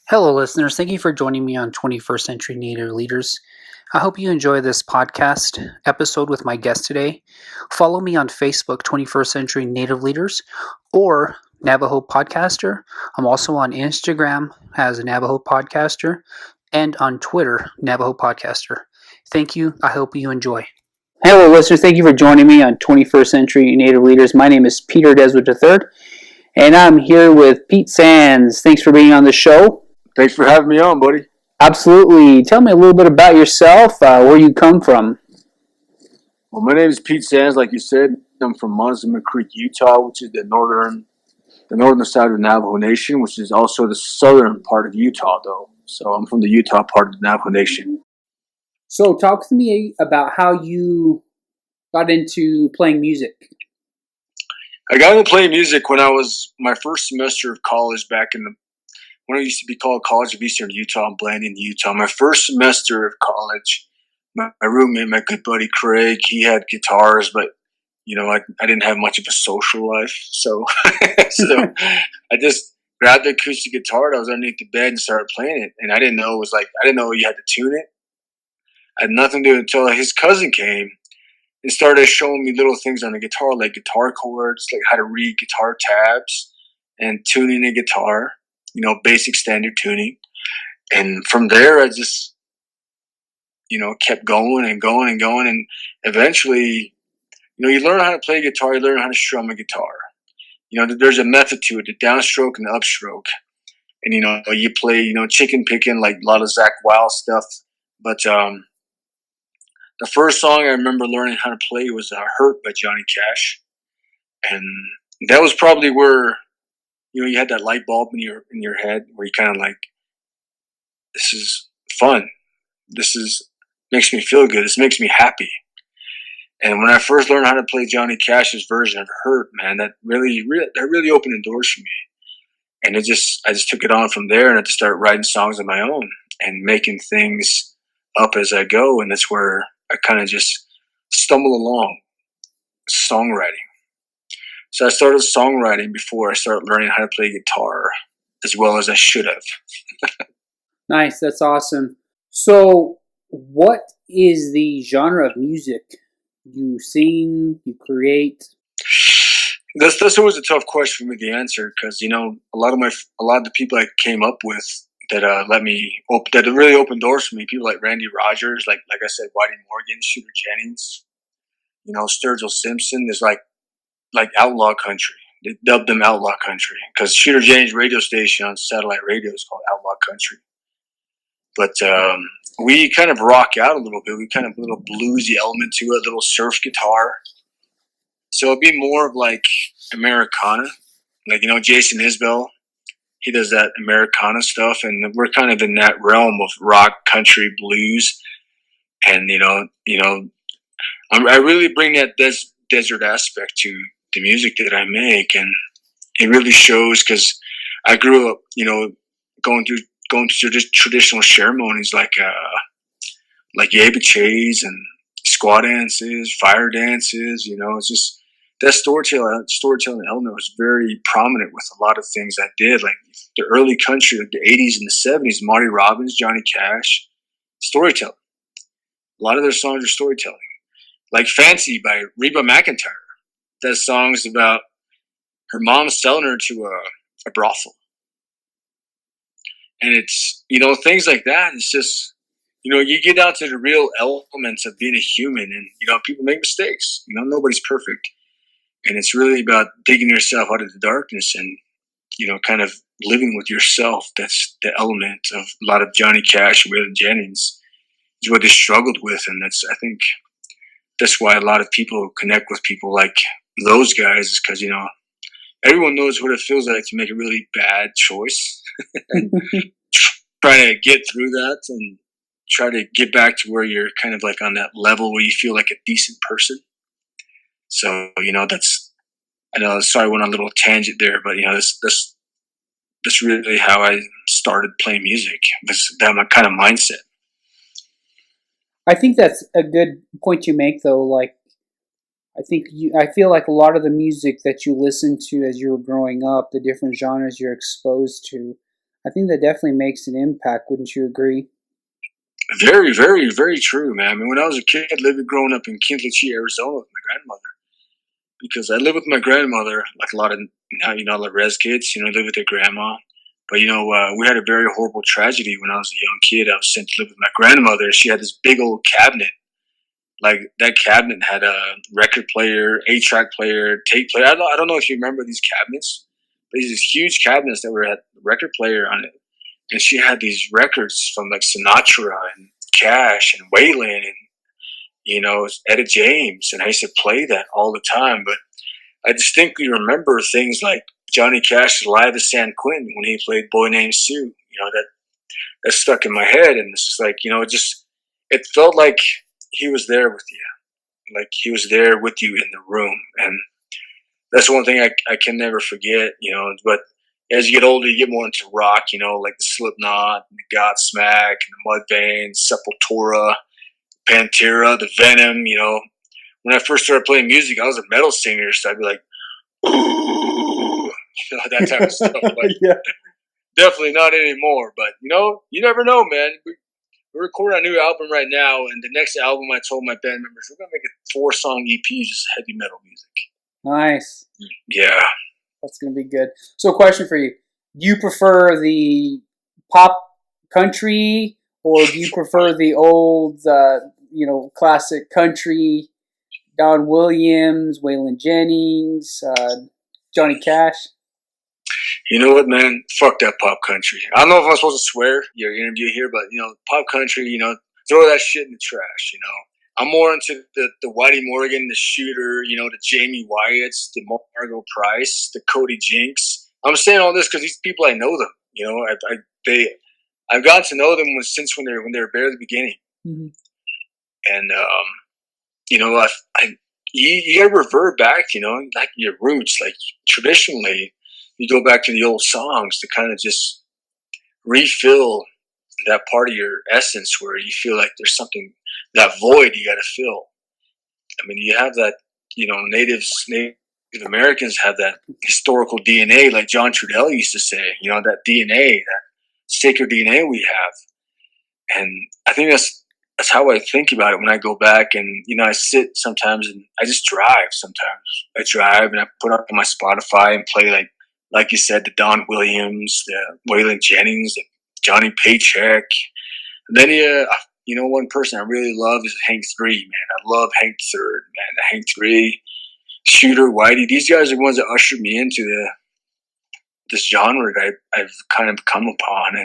Hello, listeners. Thank you for joining me on 21st Century Native Leaders. I hope you enjoy this podcast episode with my guest today. Follow me on Facebook, 21st Century Native Leaders, or Navajo Podcaster. I'm also on Instagram as Navajo Podcaster and on Twitter, Navajo Podcaster. Thank you. I hope you enjoy. Hello, listeners. Thank you for joining me on 21st Century Native Leaders. My name is Peter Deswood III, and I'm here with Pete Sands. Thanks for being on the show. Thanks for having me on, buddy. Absolutely. Tell me a little bit about yourself, where you come from. Well, my name is Pete Sands, like you said. I'm from Montezuma Creek, Utah, which is the northern side of the Navajo Nation, which is also the southern part of Utah, though. So I'm from the Utah part of the Navajo Nation. So talk to me about how you got into playing music. I got into playing music when I was my first semester of college back in when it used to be called College of Eastern Utah in Blanding, Utah. My first semester of college, my roommate, my good buddy Craig, he had guitars, but I didn't have much of a social life, so I just grabbed the acoustic guitar that was underneath the bed and started playing it. And I didn't know you had to tune it. I had nothing to do until his cousin came and started showing me little things on the guitar, like guitar chords, like how to read guitar tabs and tuning a guitar. Basic standard tuning. And from there, I just, kept going and going and going. And eventually, you learn how to play guitar, you learn how to strum a guitar. There's a method to it, the downstroke and the upstroke. And, you play, chicken picking, like a lot of Zach Wild stuff. But the first song I remember learning how to play was Hurt by Johnny Cash. And that was probably where, you had that light bulb in your head where you kind of like, this is fun. Makes me feel good. This makes me happy. And when I first learned how to play Johnny Cash's version of Hurt, man, that really opened the doors for me. And I just took it on from there, and I just started writing songs of my own and making things up as I go. And that's where I kind of just stumble along songwriting. So I started songwriting before I started learning how to play guitar as well as I should have. Nice. That's awesome. So what is the genre of music you sing, you create? That's always a tough question for me to answer because, a lot of the people I came up with that that really opened doors for me, people like Randy Rogers, like I said, Whitey Morgan, Shooter Jennings, Sturgill Simpson. There's like outlaw country. They dubbed them outlaw country because Shooter Jennings' radio station on satellite radio is called Outlaw Country. But we kind of rock out a little bit. We kind of have a little bluesy element to it, a little surf guitar. So it'd be more of like Americana. Like, Jason Isbell, he does that Americana stuff. And we're kind of in that realm of rock, country, blues. And, I really bring that desert aspect to the music that I make, and it really shows because I grew up, going through traditional ceremonies like yabichas and squaw dances, fire dances. It's just that storytelling element was very prominent with a lot of things I did, like the early country, like the 80s and the 70s. Marty Robbins, Johnny Cash, storytelling. A lot of their songs are storytelling, like "Fancy" by Reba McEntire. That song's about her mom selling her to a brothel. And it's, things like that. It's just, you get down to the real elements of being a human, and, people make mistakes. Nobody's perfect. And it's really about digging yourself out of the darkness and, kind of living with yourself. That's the element of a lot of Johnny Cash and Waylon Jennings is what they struggled with. And I think that's why a lot of people connect with people like those guys, is because, everyone knows what it feels like to make a really bad choice and try to get through that and try to get back to where you're kind of like on that level where you feel like a decent person. So, I know, sorry I went on a little tangent there, but, that's really how I started playing music, was that my kind of mindset. I think that's a good point you make, though. Like, I feel like a lot of the music that you listened to as you were growing up, the different genres you're exposed to, I think that definitely makes an impact. Wouldn't you agree? Very, very, very true, man. I mean, when I was a kid, growing up in Kintlachie, Arizona with my grandmother, because I lived with my grandmother, like a lot of like res kids, live with their grandma. But we had a very horrible tragedy when I was a young kid. I was sent to live with my grandmother. She had this big old cabinet. Like that cabinet had a record player, 8-track player, tape player. I don't know if you remember these cabinets, but these huge cabinets that had a record player on it. And she had these records from like Sinatra and Cash and Waylon and Etta James, and I used to play that all the time. But I distinctly remember things like Johnny Cash's Live at San Quentin when he played Boy Named Sue. That stuck in my head, and it's just like it felt like he was there with you, like he was there with you in the room, and that's one thing I can never forget. But as you get older, you get more into rock, like the Slipknot, and the Godsmack, and the Mudvayne, Sepultura, Pantera, the Venom. When I first started playing music, I was a metal singer, so I'd be like, ooh, that type of stuff. Like, Yeah. definitely not anymore, but you never know, man. We're recording a new album right now, and the next album, I told my band members, we're gonna make a 4-song EP, just heavy metal music. Nice. Yeah. That's going to be good. So, a question for you: do you prefer the pop country, or do you prefer the old, classic country? Don Williams, Waylon Jennings, Johnny Cash. You know what, man? Fuck that pop country. I don't know if I'm supposed to swear your interview here, but pop country, throw that shit in the trash. I'm more into the Whitey Morgan, the Shooter, the Jamie Wyatts, the Margot Price, the Cody Jinks. I'm saying all this because these people, I know them. I've gotten to know them since when they were barely beginning, mm-hmm. And you got to revert back, like your roots. Like traditionally, you go back to the old songs to kind of just refill that part of your essence where you feel like there's something, that void you got to fill. I mean, you have that, Native Americans have that historical DNA, like John Trudell used to say, that DNA, that sacred DNA we have. And I think that's how I think about it when I go back and, I sit sometimes and I just drive sometimes. I drive and I put up on my Spotify and play like you said, the Don Williams, the Waylon Jennings, the Johnny Paycheck. And then, one person I really love is Hank 3, man. I love Hank 3rd, man. Hank 3, Shooter, Whitey. These guys are the ones that ushered me into this genre that I've kind of come upon.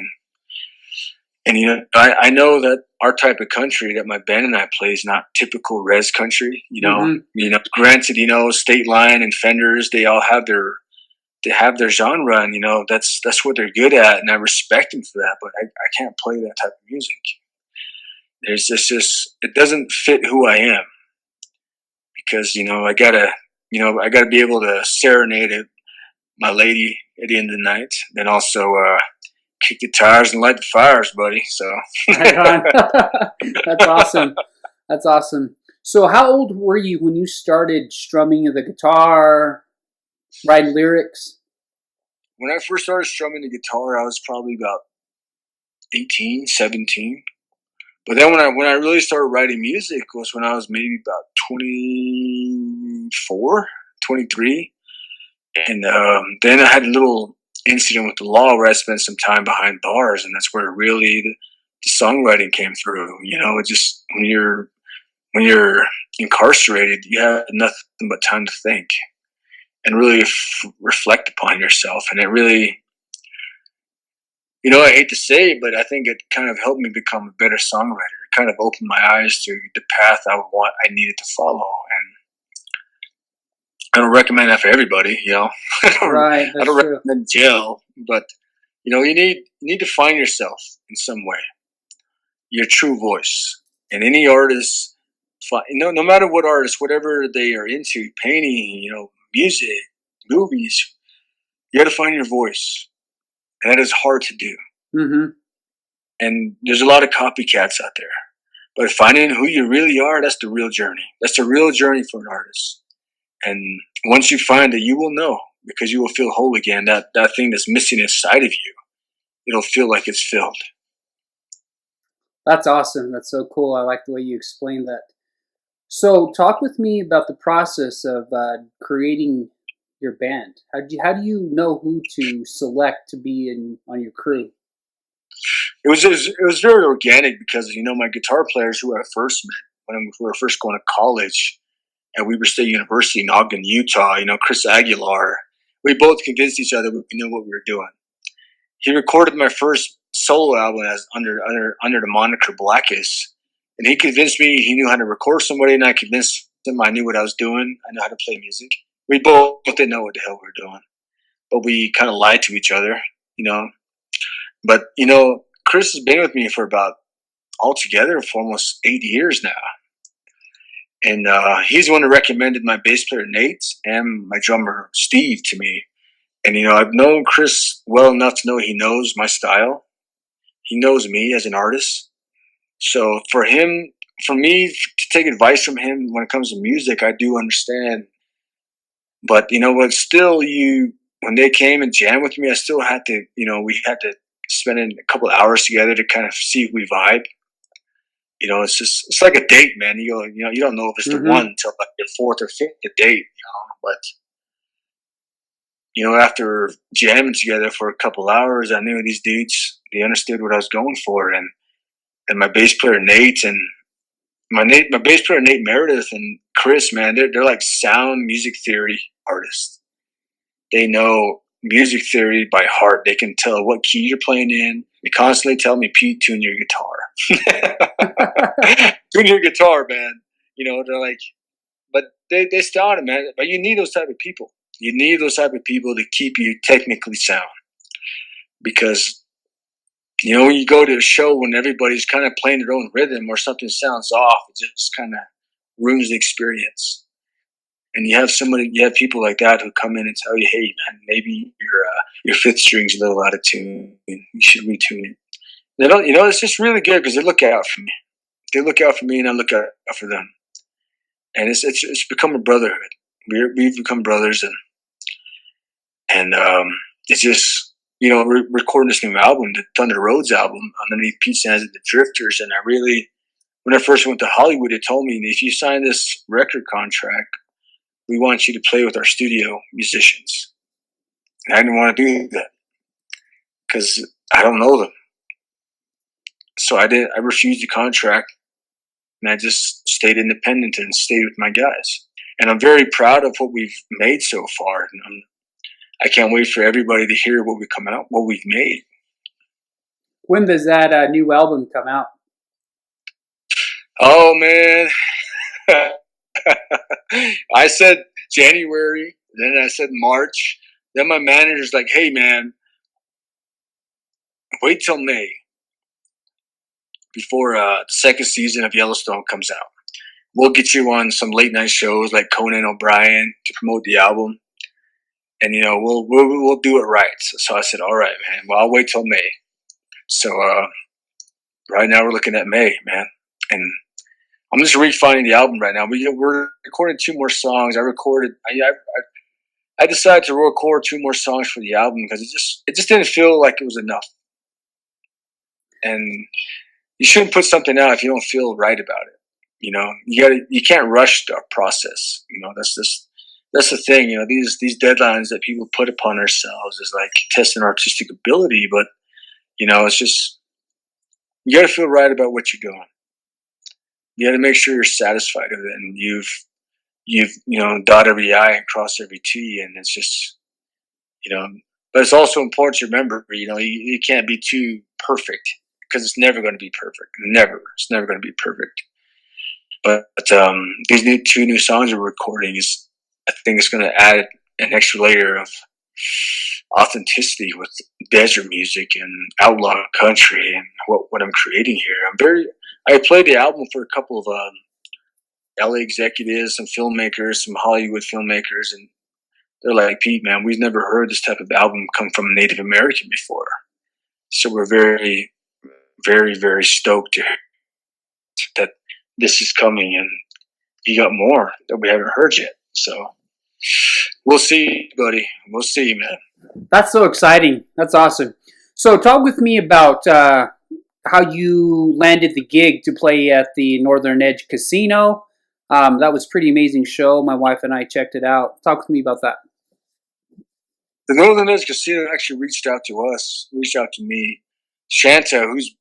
And I know that our type of country that my band and I play is not typical res country. Mm-hmm. Granted, State Line and Fenders, they all have their genre, and that's what they're good at, and I respect them for that. But I can't play that type of music. There's just it doesn't fit who I am, because I gotta be able to serenade my lady at the end of the night, then also kick guitars and light the fires, buddy. So That's awesome. That's awesome. So, how old were you when you started strumming the guitar, writing lyrics? When I first started strumming the guitar, I was probably about 18, 17. But then when I really started writing music was when I was maybe about 24, 23. And then I had a little incident with the law where I spent some time behind bars, and that's where really the songwriting came through. It just when you're incarcerated, you have nothing but time to think and really reflect upon yourself. And it really, I hate to say it, but I think it kind of helped me become a better songwriter. It kind of opened my eyes to the path I needed to follow. And I don't recommend that for everybody, Right, I don't recommend jail, but you need to find yourself in some way, your true voice. And any artist, no matter what artist, whatever they are into, painting, music, movies, you got to find your voice, and that is hard to do. Mm-hmm. And there's a lot of copycats out there, but finding who you really are, that's the real journey. That's the real journey for an artist. And once you find it, you will know, because you will feel whole again. That thing that's missing inside of you, it'll feel like it's filled. That's awesome. That's so cool. I like the way you explained that. So, talk with me about the process of creating your band. How do you know who to select to be on your crew? It was very organic because my guitar players who I first met when we were first going to college at Weber State University in Ogden, Utah. Chris Aguilar. We both convinced each other we knew what we were doing. He recorded my first solo album as under the moniker Blackus, and he convinced me he knew how to record somebody, and I convinced him I knew what I was doing. I know how to play music. We both didn't know what the hell we were doing, but we kind of lied to each other, But Chris has been with me for about altogether for almost 8 years now, and he's the one who recommended my bass player Nate and my drummer Steve to me. And I've known Chris well enough to know he knows my style. He knows me as an artist. So for me to take advice from him when it comes to music, I do understand. But what? Still, when they came and jammed with me, I still had to. We had to spend a couple of hours together to kind of see if we vibe. It's like a date, man. You don't know if it's the one until like the fourth or fifth date. But after jamming together for a couple hours, I knew these dudes, they understood what I was going for. And my bass player Nate and my bass player Nate Meredith and Chris, man, they're like sound music theory artists. They know music theory by heart. They can tell what key you're playing in. They constantly tell me, Pete, tune your guitar. Tune your guitar, man. They're like, but they start it, man. But you need those type of people. You need those type of people to keep you technically sound. Because, when you go to a show when everybody's kind of playing their own rhythm or something sounds off, it just kind of ruins the experience. And you have people like that who come in and tell you, hey, man, maybe your fifth string's a little out of tune. You should retune it. It's just really good because they look out for me. They look out for me and I look out for them. And it's become a brotherhood. We've become brothers, and it's just recording this new album, the Thunder Roads album, underneath Pete Sands and the Drifters. And when I first went to Hollywood, they told me, if you sign this record contract, we want you to play with our studio musicians. And I didn't want to do that because I don't know them. So I refused the contract, and I just stayed independent and stayed with my guys. And I'm very proud of what we've made so far. And I can't wait for everybody to hear what we've made. When does that new album come out? Oh, man. I said January, then I said March. Then my manager's like, hey, man, wait till May before the second season of Yellowstone comes out. We'll get you on some late night shows like Conan O'Brien to promote the album. And, we'll do it right. So I said, all right, man. Well, I'll wait till May. So right now we're looking at May, man. And I'm just refining the album right now. We're recording 2 more songs. I decided to record 2 more songs for the album because it just didn't feel like it was enough. And you shouldn't put something out if you don't feel right about it. You can't rush the process. That's the thing. These deadlines that people put upon ourselves is like testing artistic ability, but it's just you got to feel right about what you're doing. You got to make sure you're satisfied with it, and you've dot every I and cross every T, and it's just But it's also important to remember, you can't be too perfect because it's never going to be perfect. It's never going to be perfect. But these 2 new songs we're recording I think it's going to add an extra layer of authenticity with desert music and outlaw country and what I'm creating here. I played the album for a couple of LA executives, some filmmakers, some Hollywood filmmakers, and they're like, Pete, man, we've never heard this type of album come from a Native American before. So we're very, very, very stoked that this is coming, and you got more that we haven't heard yet. So we'll see, buddy. We'll see, man. That's so exciting. That's awesome. So talk with me about how you landed the gig to play at the Northern Edge Casino. That was a pretty amazing show. My wife and I checked it out. Talk with me about that. The Northern Edge Casino actually reached out to us, reached out to me. Shanta, who's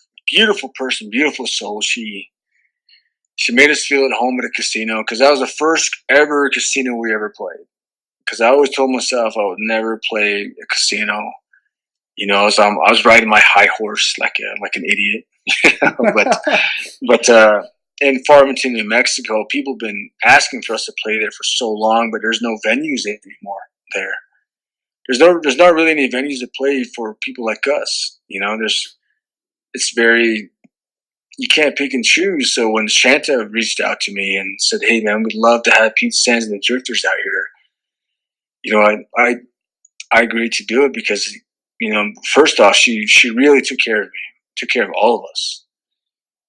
a beautiful person, beautiful soul. She made us feel at home at a casino because that was the first ever casino we ever played. Because I always told myself I would never play a casino. I was riding my high horse like an idiot. but in Farmington, New Mexico, people have been asking for us to play there for so long, but there's no venues anymore there. There's not really any venues to play for people like us. It's very, you can't pick and choose. So when Shanta reached out to me and said, "Hey man, we'd love to have Pete Sands and the Drifters out here," I agreed to do it because first off, she really took care of me, took care of all of us,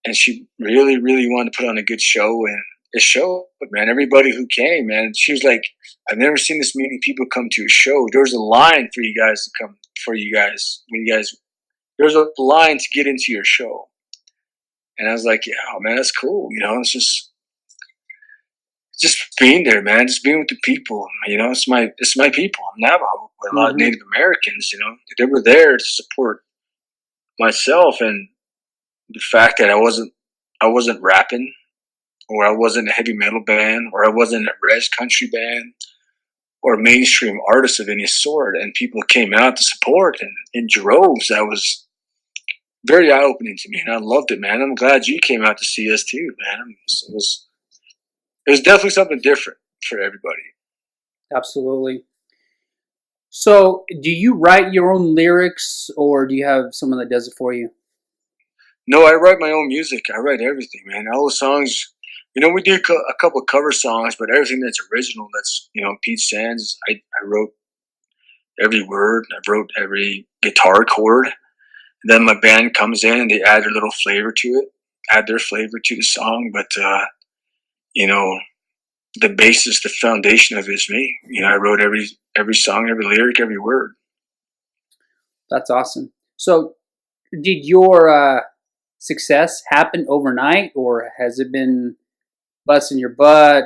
and she really really wanted to put on a good show, and it showed, man. Everybody who came, man, she was like, "I've never seen this many people come to a show. There was a line for you guys to come for you guys when you guys there's a line to get into your show." And I was like, "Yeah, man, that's cool. It's just being there, man. Just being with the people. It's my people. I'm Navajo, but a lot of Native Americans. They were there to support myself, and the fact that I wasn't rapping, or I wasn't a heavy metal band, or I wasn't a res country band, or a mainstream artist of any sort, and people came out to support and in droves. That was very eye opening to me, and I loved it, man. I'm glad you came out to see us too, man. It was definitely something different for everybody. Absolutely. So, do you write your own lyrics, or do you have someone that does it for you? No, I write my own music. I write everything, man. All the songs, we do a couple of cover songs, but everything that's original, that's Pete Sands. I wrote every word. I wrote every guitar chord. Then my band comes in and they add their little flavor to it, add their flavor to the song. But you know, the basis, the foundation of it is me. I wrote every song, every lyric, every word. That's awesome. So, did your success happen overnight, or has it been busting your butt?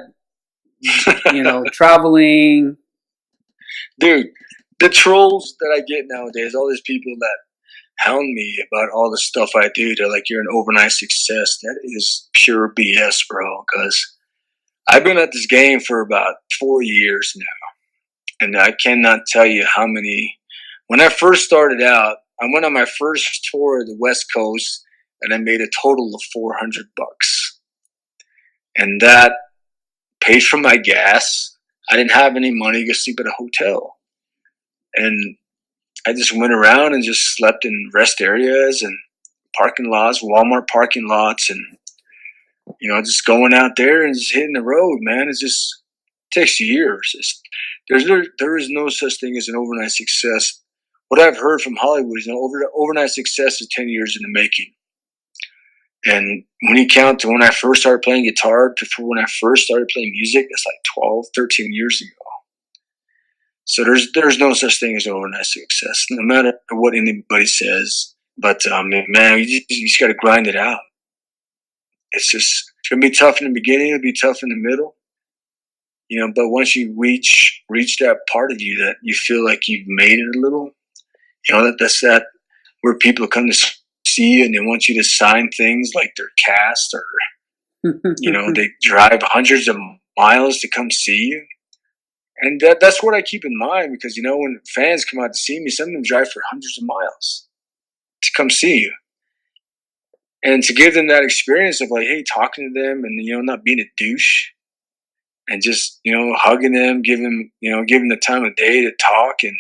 Traveling. Dude, the trolls that I get nowadays, all these people that hound me about all the stuff I do, they're like, "You're an overnight success." That is pure BS, bro. Because I've been at this game for about 4 years now, and I cannot tell you how many. When I first started out, I went on my first tour of the West Coast, and I made a total of $400, and that paid for my gas. I didn't have any money to sleep at a hotel, and I just went around and just slept in rest areas and parking lots, Walmart parking lots, and just going out there and just hitting the road, man. It just takes years. There is no such thing as an overnight success. What I've heard from Hollywood is overnight success is 10 years in the making. And when you count to when I first started playing guitar to when I first started playing music, it's like 12, 13 years ago. So there's no such thing as overnight success, no matter what anybody says. But man, you just got to grind it out. It's gonna be tough in the beginning. It'll be tough in the middle. But once you reach that part of you that you feel like you've made it a little, that's that where people come to see you and they want you to sign things like their cast, or they drive hundreds of miles to come see you. And that's what I keep in mind, because when fans come out to see me, some of them drive for hundreds of miles to come see you, and to give them that experience of like, hey, talking to them and not being a douche, and just hugging them, give them the time of day to talk and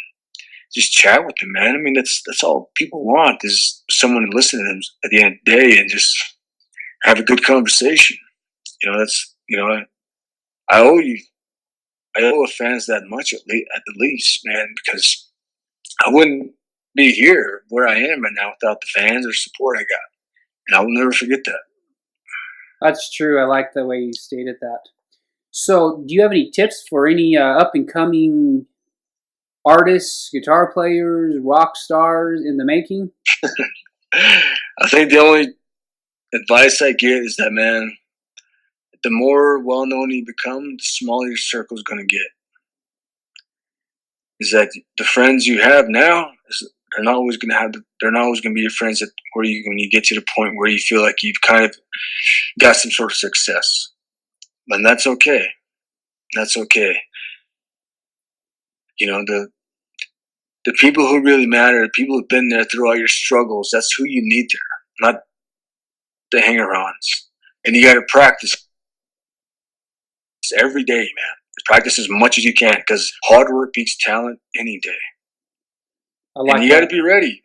just chat with them, man. I mean, that's all people want, is someone to listen to them at the end of the day and just have a good conversation. I owe you. I owe the fans that much at the least, man, because I wouldn't be here where I am right now without the fans or support I got, and I will never forget that. That's true. I like the way you stated that. So, do you have any tips for any up and coming artists, guitar players, rock stars in the making? I think the only advice I get is that, man, the more well-known you become, the smaller your circle is going to get. Is that the friends you have now, they're not always going to have. They're not always going to be your friends when you get to the point where you feel like you've kind of got some sort of success. And that's okay. That's okay. You know, the people who really matter, the people who've been there through all your struggles, that's who you need there, not the hanger-ons. And you got to practice every day, man. Practice as much as you can, because hard work beats talent any day. And you got to be ready.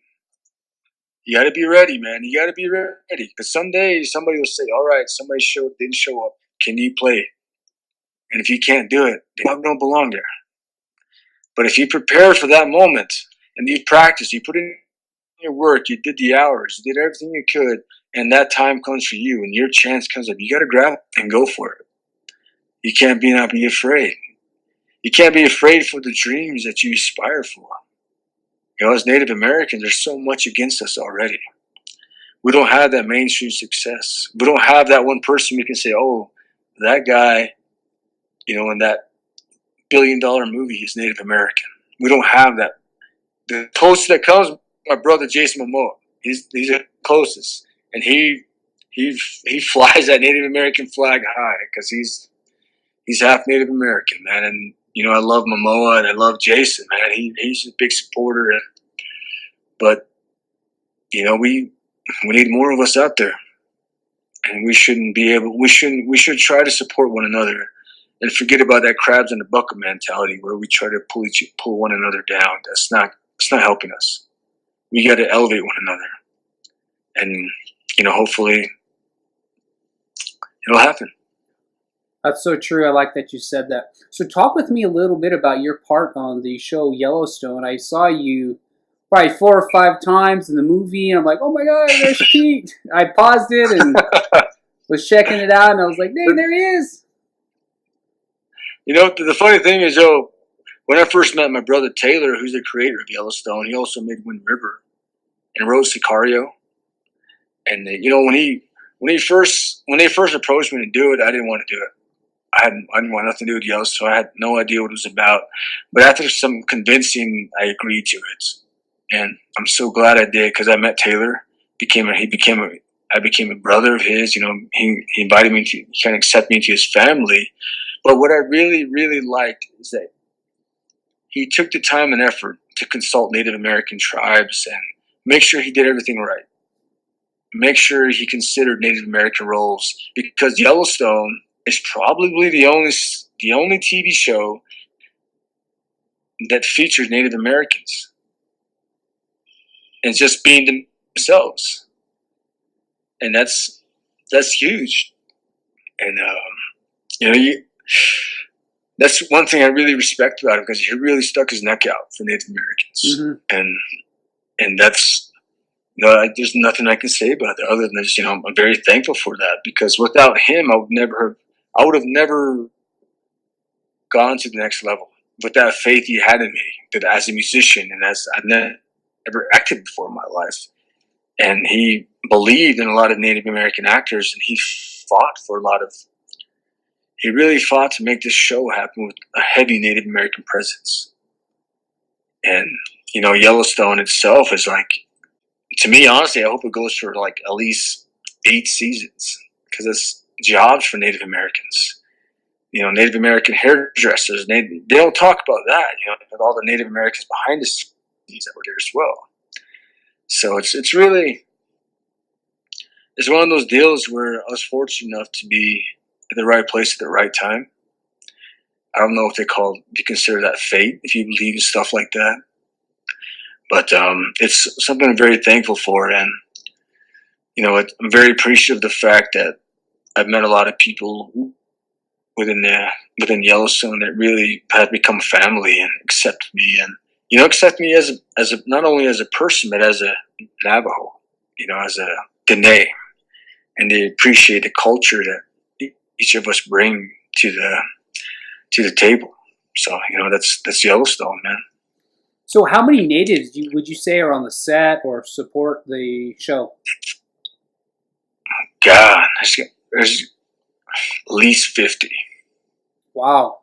You got to be ready, man. You got to be ready, because someday somebody will say, all right, somebody didn't show up. Can you play? And if you can't do it, they don't belong there. But if you prepare for that moment and you practice, you put in your work, you did the hours, you did everything you could, and that time comes for you and your chance comes up, you got to grab it and go for it. You can't not be afraid. You can't be afraid for the dreams that you aspire for. You know, as Native Americans, there's so much against us already. We don't have that mainstream success. We don't have that one person we can say, oh, that guy, you know, in that $1 billion movie, he's Native American. We don't have that. The closest that comes, my brother Jason Momoa. He's the closest, and he flies that Native American flag high because he's half Native American, man. And you know, I love Momoa and I love Jason, man. He's a big supporter, but you know, we need more of us out there, and we should try to support one another and forget about that crabs in the bucket mentality where we try to pull one another down. It's not helping us. We got to elevate one another, and you know, hopefully it'll happen. That's so true. I like that you said that. So talk with me a little bit about your part on the show Yellowstone. I saw you probably 4 or 5 times in the movie, and I'm like, oh my God, there's Pete. I paused it and was checking it out, and I was like, dang, there he is. You know, the funny thing is, Joe, when I first met my brother Taylor, who's the creator of Yellowstone, he also made Wind River and wrote Sicario. And you know, when they first approached me to do it, I didn't want to do it. I didn't want nothing to do with Yellowstone. I had no idea what it was about. But after some convincing, I agreed to it, and I'm so glad I did, because I met Taylor. I became a brother of his. You know, he invited me to, he kind of accepted me into his family. But what I really, really liked is that he took the time and effort to consult Native American tribes and make sure he did everything right. Make sure he considered Native American roles, because Yellowstone is probably the only TV show that features Native Americans and just being themselves, and that's huge. And you know, that's one thing I really respect about him, because he really stuck his neck out for Native Americans, and that's. You know, there's nothing I can say about that other than just, you know, I'm very thankful for that, because without him, I would have never gone to the next level. With that faith he had in me, that as a musician and as I've never acted before in my life, and he believed in a lot of Native American actors, and he really fought to make this show happen with a heavy Native American presence. And you know, Yellowstone itself is like, to me, honestly, I hope it goes for like at least 8 seasons, because it's jobs for Native Americans. You know, Native American hairdressers, they don't talk about that, you know, with all the Native Americans behind the scenes that were there as well. So it's really, it's one of those deals where I was fortunate enough to be at the right place at the right time. I don't know if you consider that fate, if you believe in stuff like that. But it's something I'm very thankful for, and you know, I'm very appreciative of the fact that I've met a lot of people within Yellowstone that really have become family and accept me, and you know, accept me as not only as a person, but as a Navajo, you know, as a Dene, and they appreciate the culture that each of us bring to the table. So you know, that's Yellowstone, man. So, how many natives would you say are on the set or support the show? God, there's at least 50. Wow.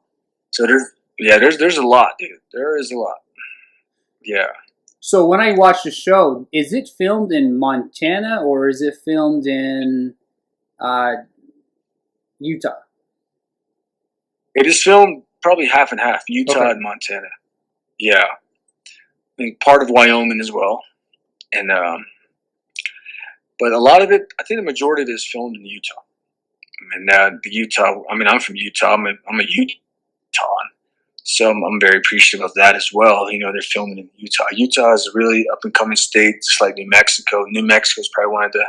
So there's a lot, dude. There is a lot. Yeah. So, when I watch the show, is it filmed in Montana or is it filmed in uh, Utah? It is filmed probably half and half, Utah Okay. and Montana. Yeah. I think part of Wyoming as well. And but a lot of it, I think the majority of it is filmed in Utah. And the Utah, I mean, I'm from Utah. I'm a Utah, so I'm very appreciative of that as well. You know, they're filming in Utah. Utah is a really up and coming state, just like New Mexico. New Mexico is probably one of the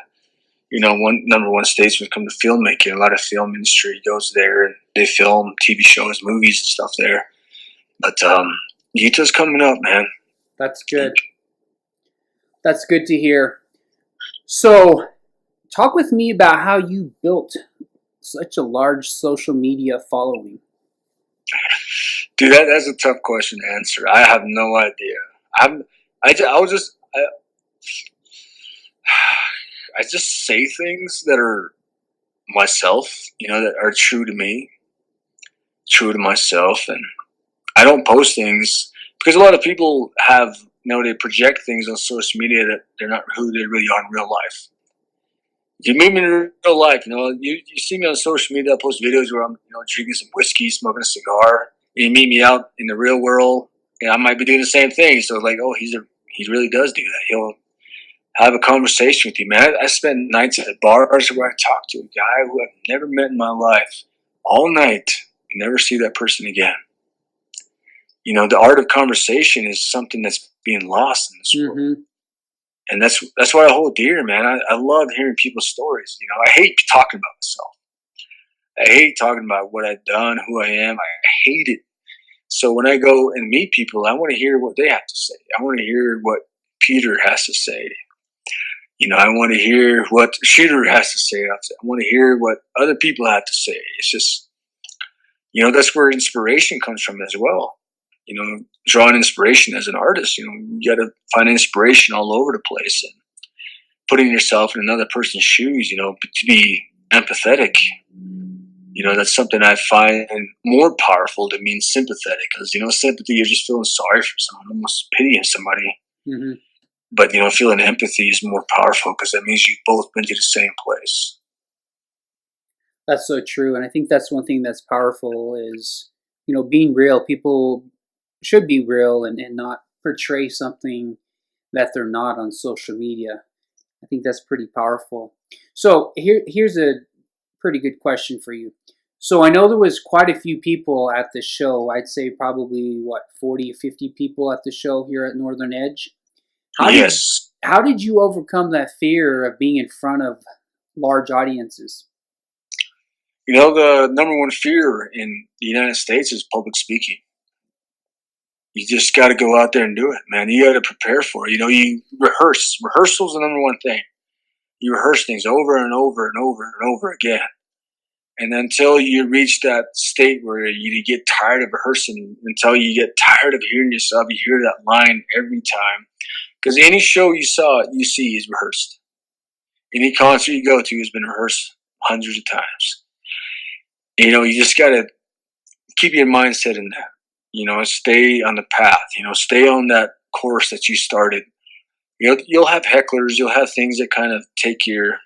number one states when it comes to filmmaking. A lot of film industry goes there, and they film TV shows, movies, and stuff there. But Utah's coming up, man. That's good. That's good to hear. So, talk with me about how you built such a large social media following. Dude, that's a tough question to answer. I have no idea. I just say things that are myself, that are true to me, true to myself, and I don't post things because a lot of people have, they project things on social media that they're not who they really are in real life. You meet me in real life, you see me on social media, I post videos where I'm, drinking some whiskey, smoking a cigar. And you meet me out in the real world, and I might be doing the same thing. So like, oh, he really does do that. He'll have a conversation with you, man. I spend nights at bars where I talk to a guy who I've never met in my life all night, never see that person again. The art of conversation is something that's being lost in this world. And that's why I hold dear, man. I love hearing people's stories. I hate talking about myself. I hate talking about what I've done, who I am. I hate it. So when I go and meet people, I want to hear what they have to say. I want to hear what Peter has to say. I want to hear what Shooter has to say. I want to hear what other people have to say. It's just, that's where inspiration comes from as well. Drawing inspiration as an artist, you got to find inspiration all over the place, and putting yourself in another person's shoes, to be empathetic. That's something I find more powerful than being sympathetic, because, sympathy, you're just feeling sorry for someone, almost pitying somebody. Mm-hmm. But, feeling empathy is more powerful because that means you've both been to the same place. That's so true. And I think that's one thing that's powerful is, being real. People should be real and not portray something that they're not on social media. I think that's pretty powerful. So here's a pretty good question for you. So I know there was quite a few people at the show. I'd say probably 40 or 50 people at the show here at Northern Edge. Yes. How did you overcome that fear of being in front of large audiences? The number one fear in the United States is public speaking. You just got to go out there and do it, man. You got to prepare for it. You rehearse. Rehearsal's the number one thing. You rehearse things over and over and over and over again. And until you reach that state where you get tired of rehearsing, until you get tired of hearing yourself, you hear that line every time. Because any show you see is rehearsed. Any concert you go to has been rehearsed hundreds of times. You just got to keep your mindset in that. Stay on the path. Stay on that course that you started. You'll have hecklers. You'll have things that kind of take your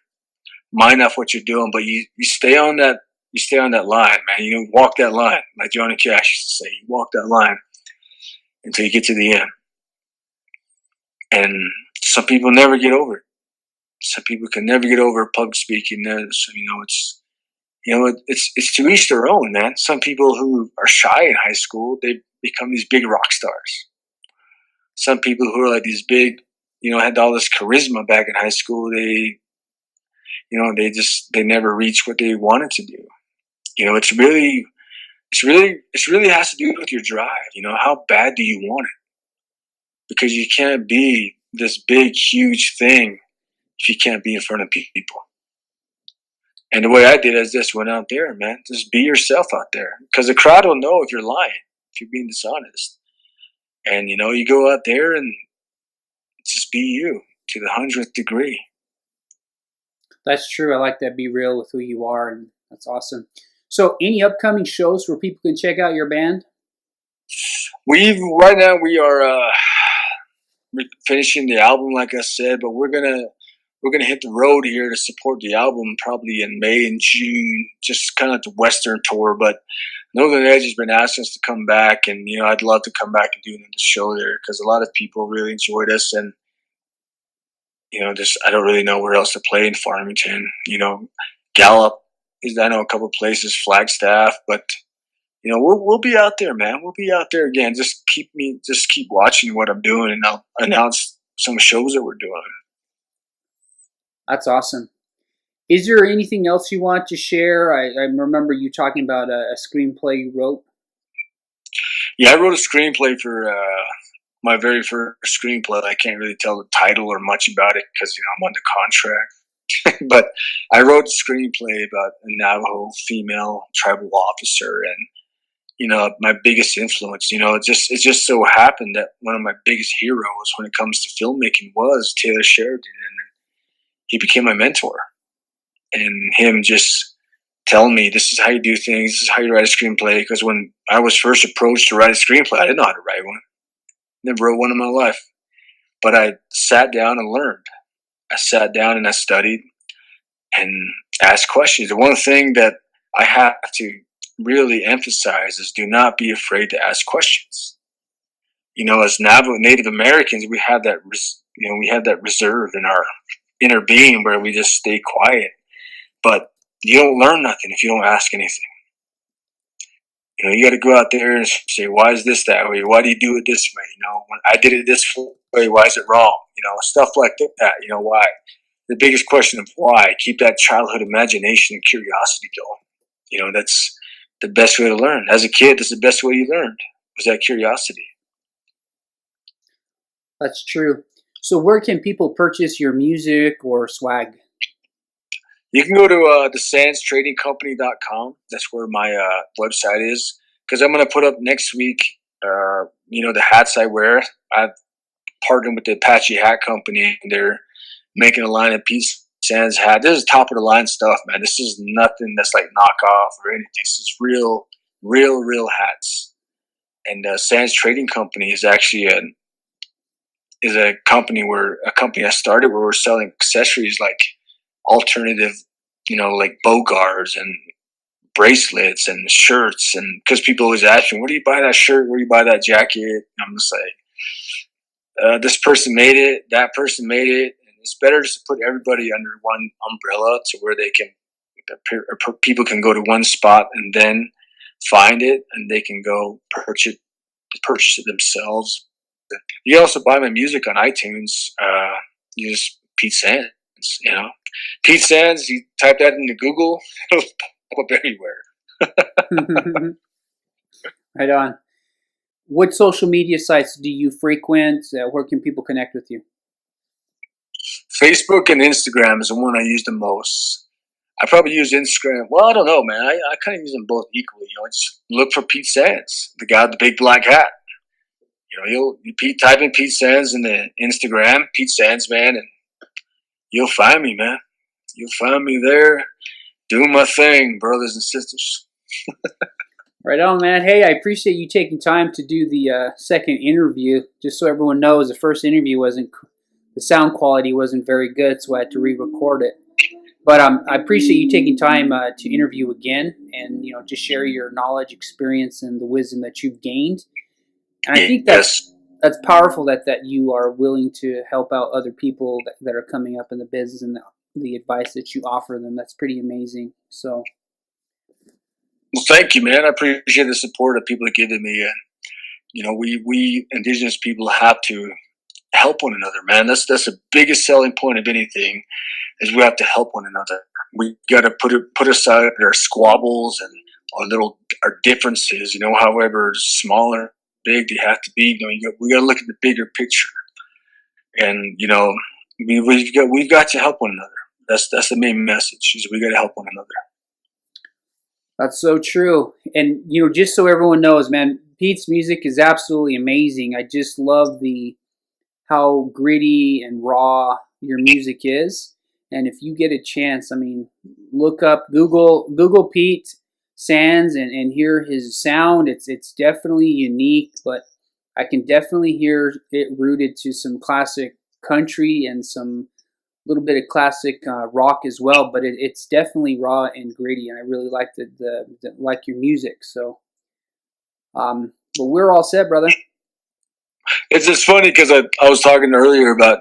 mind off what you're doing, but you stay on that. You stay on that line, man. Walk that line, like Johnny Cash used to say. You walk that line until you get to the end. And some people never get over it. Some people can never get over public speaking. So it's to each their own, man. Some people who are shy in high school, they become these big rock stars. Some people who are like these big, had all this charisma back in high school, they never reach what they wanted to do. It really has to do with your drive. How bad do you want it? Because you can't be this big, huge thing if you can't be in front of people. And the way I did it is just went out there, man. Just be yourself out there. Because the crowd will know if you're lying, if you're being dishonest. And you go out there and just be you to the 100th degree. That's true. I like that. Be real with who you are, and that's awesome. So, any upcoming shows where people can check out your band? Right now we are finishing the album, like I said, but we're gonna hit the road here to support the album probably in May and June, just kind of the Western tour. But Northern Edge has been asking us to come back, and I'd love to come back and do another show there because a lot of people really enjoyed us, and just I don't really know where else to play in Farmington. Gallup is I know a couple places, Flagstaff, but we'll be out there, man. We'll be out there again. Just keep watching what I'm doing, and I'll announce some shows that we're doing. That's awesome. Is there anything else you want to share? I remember you talking about a screenplay you wrote. Yeah, I wrote a screenplay for my very first screenplay. I can't really tell the title or much about it because I'm under contract. But I wrote a screenplay about a Navajo female tribal officer, and my biggest influence. It just so happened that one of my biggest heroes when it comes to filmmaking was Taylor Sheridan, and he became my mentor. And him just telling me, this is how you do things, this is how you write a screenplay. Because when I was first approached to write a screenplay, I didn't know how to write one. Never wrote one in my life. But I sat down and learned. I sat down and I studied and asked questions. The one thing that I have to really emphasize is do not be afraid to ask questions. As Navajo Native Americans, we have that reserve in our inner being where we just stay quiet. But you don't learn nothing if you don't ask anything. You got to go out there and say, why is this that way? Why do you do it this way? When I did it this way, why is it wrong? Stuff like that. Why? The biggest question of why. Keep that childhood imagination and curiosity going. That's the best way to learn. As a kid, that's the best way you learned, was that curiosity. That's true. So where can people purchase your music or swag? You can go to thesandstradingcompany.com. That's where my website is. Because I'm going to put up next week, the hats I wear. I've partnered with the Apache Hat Company. And they're making a line of Pete Sands hat. This is top of the line stuff, man. This is nothing that's like knockoff or anything. This is real hats. And Sands Trading Company is actually a company I started where we're selling accessories like alternative, like bow guards and bracelets and shirts. And because people always ask me, where do you buy that shirt? Where do you buy that jacket? And I'm just like, this person made it, that person made it. And it's better just to put everybody under one umbrella to where people can go to one spot and then find it and they can go purchase it themselves. You can also buy my music on iTunes. You just Pete Sands, Pete Sands, you type that into Google, it'll pop up everywhere. Right on. What social media sites do you frequent? Where can people connect with you? Facebook and Instagram is the one I use the most. I probably use Instagram. Well, I don't know, man. I kind of use them both equally. I just look for Pete Sands, the guy with the big black hat. You type in Pete Sands in the Instagram, Pete Sands, man, and you'll find me, man. You'll find me there doing my thing, brothers and sisters. Right on, man. Hey, I appreciate you taking time to do the second interview. Just so everyone knows, the first interview the sound quality wasn't very good, so I had to re-record it. But I appreciate you taking time to interview again and to share your knowledge, experience, and the wisdom that you've gained. And I think that's powerful that you are willing to help out other people that are coming up in the business and the advice that you offer them. That's pretty amazing. So, well, thank you, man. I appreciate the support that people are giving me. And we Indigenous people have to help one another, man. That's the biggest selling point of anything is we have to help one another. We got to put aside our squabbles and our differences. However small or big they have to be. We got to look at the bigger picture, and we've got to help one another. That's the main message. Is we got to help one another. That's so true. And just so everyone knows, man, Pete's music is absolutely amazing. I just love how gritty and raw your music is. And if you get a chance, I mean, look up Google Pete Sands and hear his sound. It's definitely unique, but I can definitely hear it rooted to some classic country and some little bit of classic rock as well. But it's definitely raw and gritty, and I really like like your music. So, but we're all set, brother. It's just funny because I was talking earlier about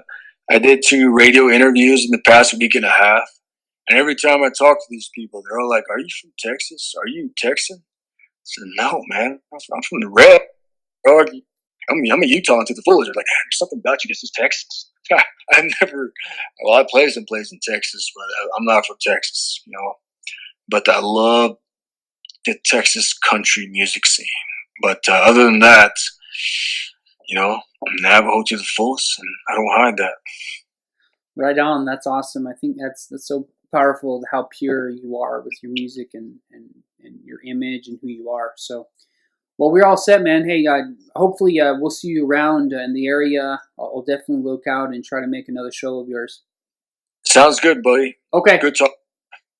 I did 2 radio interviews in the past week and a half, and every time I talk to these people, they're all like, "Are you from Texas? Are you Texan?" I said, "No, man. I'm from the red. Dog. I'm a Utah to the fullest." They're like, "There's something about you. This is Texas." I've never. Well, I played some places in Texas, but I'm not from Texas, you know. But I love the Texas country music scene. But other than that, you know, I'm Navajo to the fullest, and I don't hide that. Right on. That's awesome. I think that's so powerful how pure you are with your music and your image and who you are. So, well, we're all set, man. Hey, hopefully we'll see you around in the area. I'll definitely look out and try to make another show of yours. Sounds good, buddy. Okay. Good talk.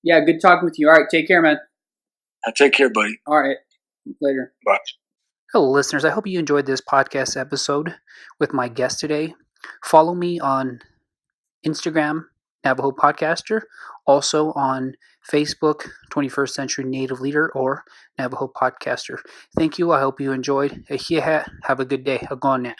Yeah, good talking with you. All right, take care, man. Take care, buddy. All right, later. Bye. Hello, listeners. I hope you enjoyed this podcast episode with my guest today. Follow me on Instagram, Navajo Podcaster, also on Facebook, 21st Century Native Leader, or Navajo Podcaster. Thank you. I hope you enjoyed. Have a good day. Agone.